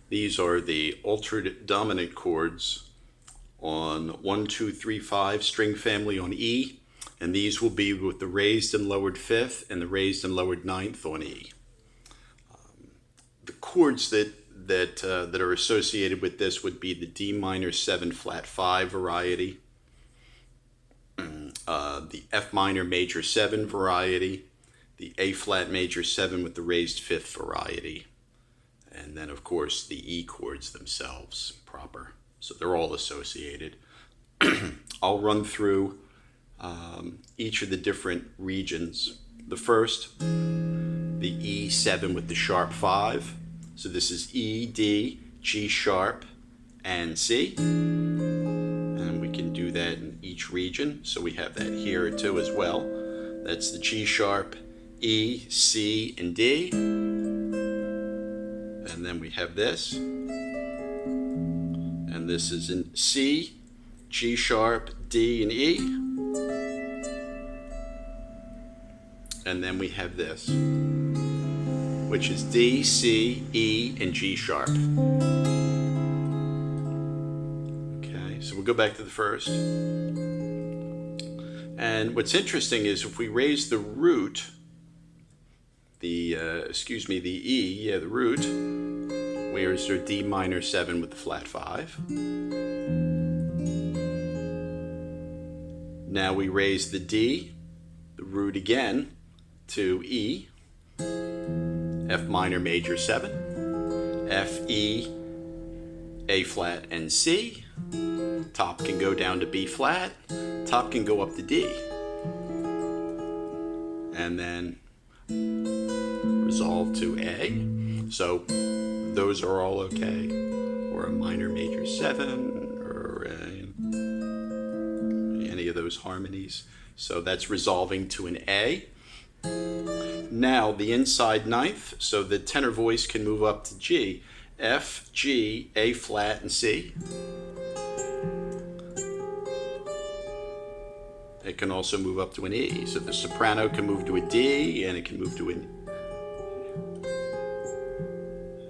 These are the altered dominant chords on 1, 2, 3, 5 string family on E, and these will be with the raised and lowered fifth and the raised and lowered ninth on E. The chords that are associated with this would be the D minor 7 flat 5 variety, the F minor major 7 variety, the A flat major 7 with the raised fifth variety, and then of course the E chords themselves proper. So they're all associated. I'll run through each of the different regions. The first, the E7 with the sharp 5. So this is E, D, G sharp, and C. And we can do that in each region. So we have that here too as well. That's the G sharp, E, C, and D. And then we have this. And this is in C, G sharp, D, and E. And then we have this, which is D, C, E, and G sharp. Okay, so we'll go back to the first. And what's interesting is if we raise the root, the E, the root, where's our D minor 7 with the flat 5. Now we raise the D, the root again, to E, F minor major 7, F, E, A flat, and C. Top can go down to B flat, top can go up to D. And then resolve to A. So those are all okay. Or a minor major 7, or any of those harmonies. So that's resolving to an A. Now the inside ninth, so the tenor voice can move up to G. F, G, A flat, and C. It can also move up to an E. So the soprano can move to a D, and it can move to an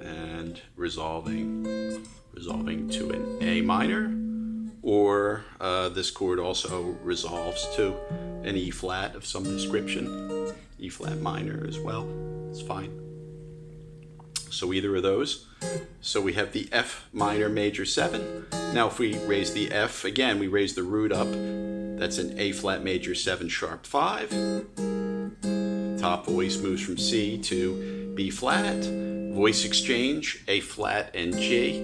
and resolving to an A minor, or this chord also resolves to an E flat of some description, E flat minor as well. It's fine. So either of those. So we have the F minor major 7. Now if we raise the F again, we raise the root up. That's an A flat major 7 sharp 5. Top voice moves from C to B flat. Voice exchange, A flat and G.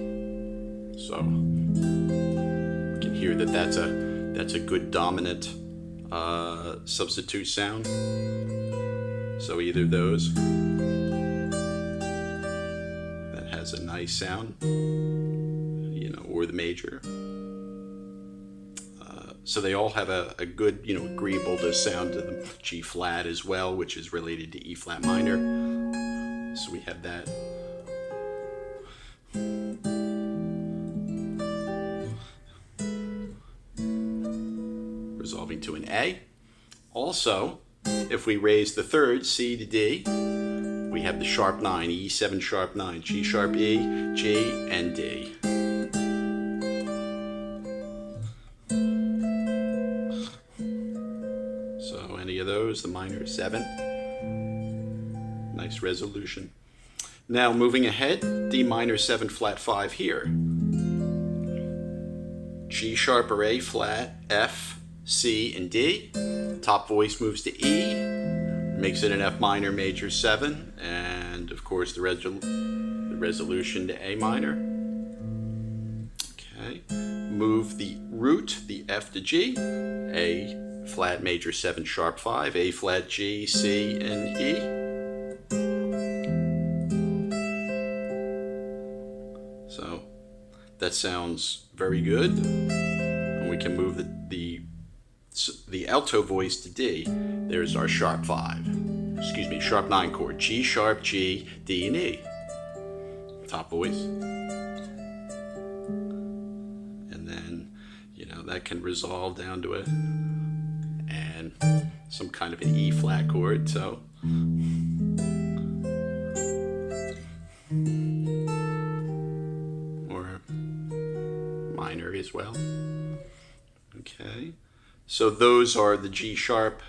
So you can hear that that's a good dominant substitute sound. So either of those. That has a nice sound, or the major. So they all have a good, agreeable to sound to the G flat as well, which is related to E flat minor. So we have that. Resolving to an A. Also, if we raise the third, C to D, we have the sharp 9, E7 sharp 9, G sharp E, G, and D. So any of those, the minor 7. Nice resolution. Now moving ahead, D minor 7 flat 5 here. G sharp or A flat, F, C, and D. Top voice moves to E, makes it an F minor major 7, and of course the resolution to A minor. Okay, move the root, the F to G, A flat major 7 sharp 5, A flat G, C, and E. So that sounds very good. And we can move the alto voice to D. There's our sharp 9 chord, G sharp, G, D, and E. Top voice. And then, that can resolve down to some kind of an E flat chord, so. minor as well. Okay, so those are the G sharp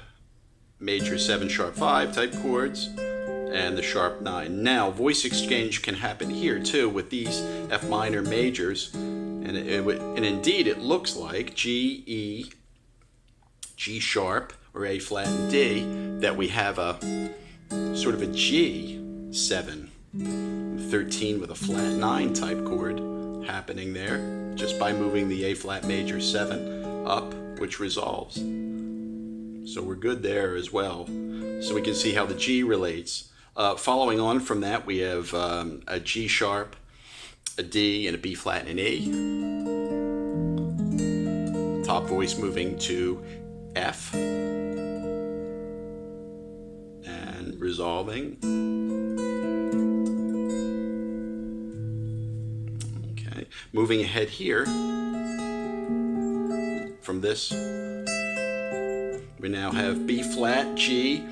major 7 sharp 5 type chords and the sharp 9. Now voice exchange can happen here too with these F minor majors, and indeed it looks like G, E, G sharp or A flat and D, that we have a sort of a G7 13 with a flat 9 type chord happening there just by moving the A flat major 7 up, which resolves. So we're good there as well. So we can see how the G relates. Following on from that, we have a G sharp, a D, and a B flat and an E. Top voice moving to F and resolving. Okay, moving ahead here from this, we now have B flat, G,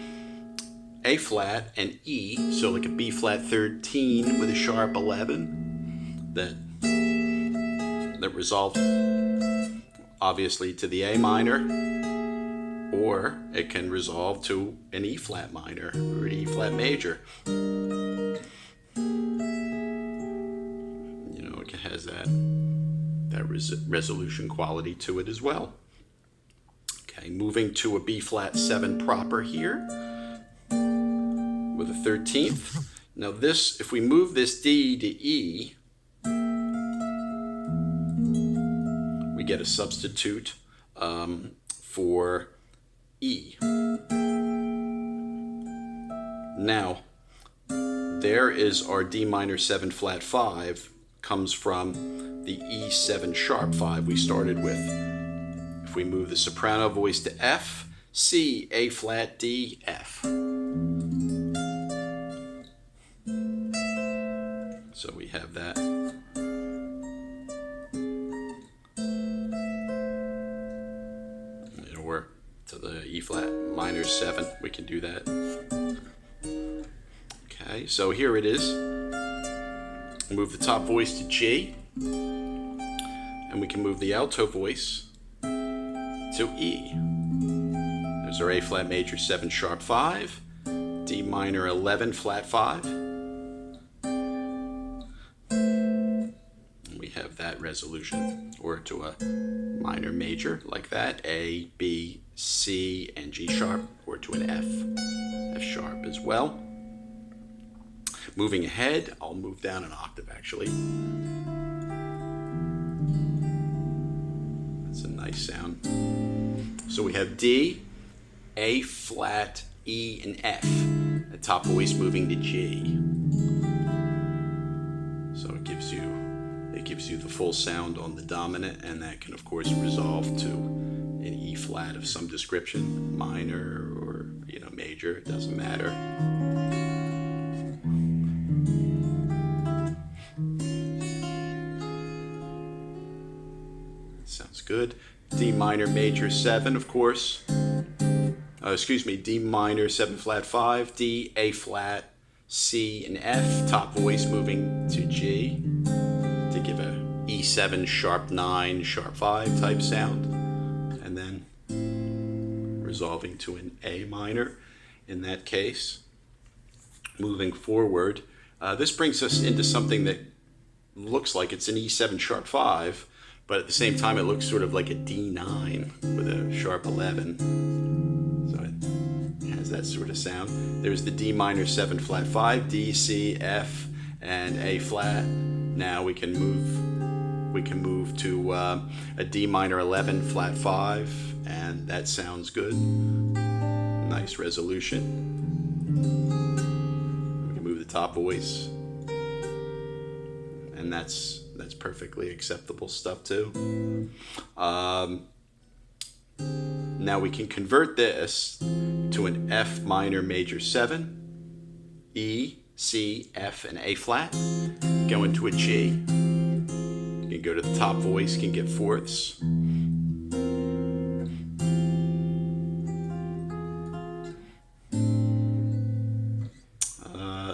A flat, and E. So like a B flat 13 with a sharp 11 that resolved obviously to the A minor, or it can resolve to an E flat minor or an E flat major. You know, it has that resolution quality to it as well. Okay, moving to a B flat 7 proper here with a 13th. Now this, if we move this D to E, we get a substitute for E. Now, there is our D minor 7 flat 5, comes from the E7 sharp 5 we started with. If we move the soprano voice to F, C, A flat, D, F. So we have that. Or to the E flat minor 7, we can do that. Okay, so here it is. Move the top voice to G, and we can move the alto voice to E. There's our A flat major 7 sharp 5, D minor 11 flat 5. And we have that resolution, or to a minor major like that, A, B, C, and G sharp, or to an F sharp as well. Moving ahead, I'll move down an octave actually. That's a nice sound. So we have D, A flat, E, and F. The top voice moving to G. So it gives you the full sound on the dominant, and that can of course resolve to an E flat of some description, minor or major, it doesn't matter. Sounds good. D minor major 7, of course. D minor 7 flat 5, D, A flat, C, and F. Top voice moving to G to give a E7 sharp 9, sharp 5 type sound. And then resolving to an A minor in that case. Moving forward, this brings us into something that looks like it's an E7 sharp 5, but at the same time it looks sort of like a D9 with a sharp 11. So it has that sort of sound. There's the D minor 7 flat 5, D, C, F, and A flat. Now we can move to a D minor 11 flat 5, and that sounds good. Nice resolution. We can move the top voice, and that's perfectly acceptable stuff too. Now we can convert this to an F minor major 7, E, C, F, and A flat. Go into a G. You can go to the top voice, can get fourths.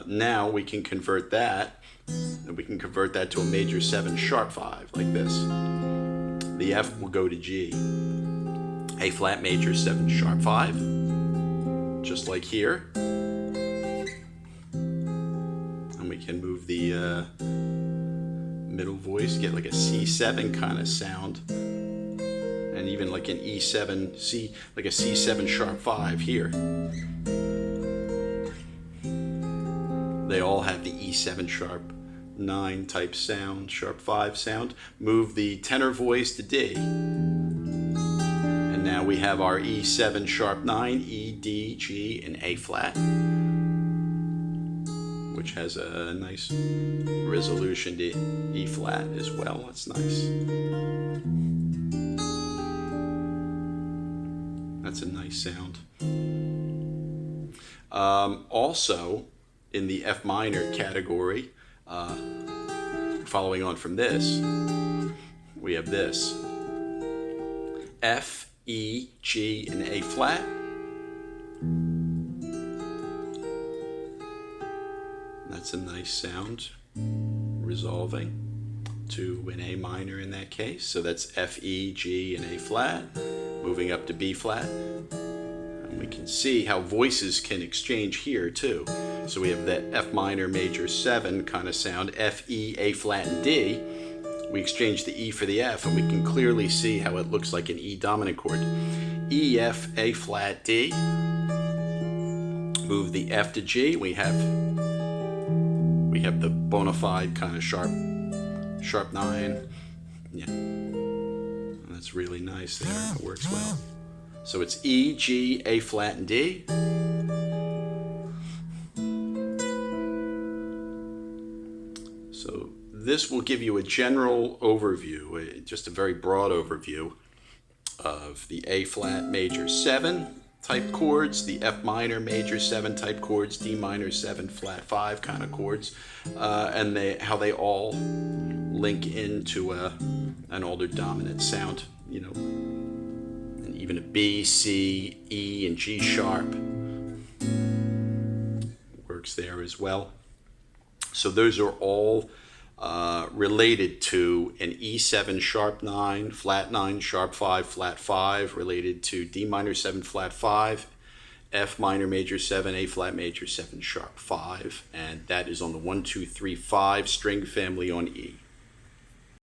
Now we can convert that, and we can convert that to a major 7 sharp 5 like this. the F will go to G. A flat major 7 sharp 5, just like here. And we can move the middle voice, get like a C7 kind of sound. And even like an E7, like a C7 sharp 5 here. They all have the E7 sharp 9 type sound, sharp 5 sound. Move the tenor voice to D. And now we have our E7 sharp 9, E, D, G, and A flat, which has a nice resolution to E flat as well. That's nice. That's a nice sound. Also, in the F minor category, following on from this, we have this. F, E, G, and A flat. That's a nice sound, resolving to an A minor in that case. So that's F, E, G, and A flat, moving up to B flat. And we can see how voices can exchange here too. So we have that F minor major 7 kind of sound, F, E, A flat, and D. We exchange the E for the F, and we can clearly see how it looks like an E dominant chord. E, F, A flat, D. Move the F to G. We have the bona fide kind of sharp 9. Yeah, and that's really nice there. It works well. So it's E, G, A flat, and D. So this will give you a general overview, just a very broad overview of the A flat major 7 type chords, the F minor major 7 type chords, D minor 7 flat 5 kind of chords, and how they all link into an older dominant sound, you know, and even a B, C, E, and G sharp works there as well. So those are all related to an E7 sharp 9, flat 9, sharp 5, flat 5, related to D minor 7 flat 5, F minor major 7, A flat major 7 sharp 5, and that is on the 1, 2, 3, 5 string family on E.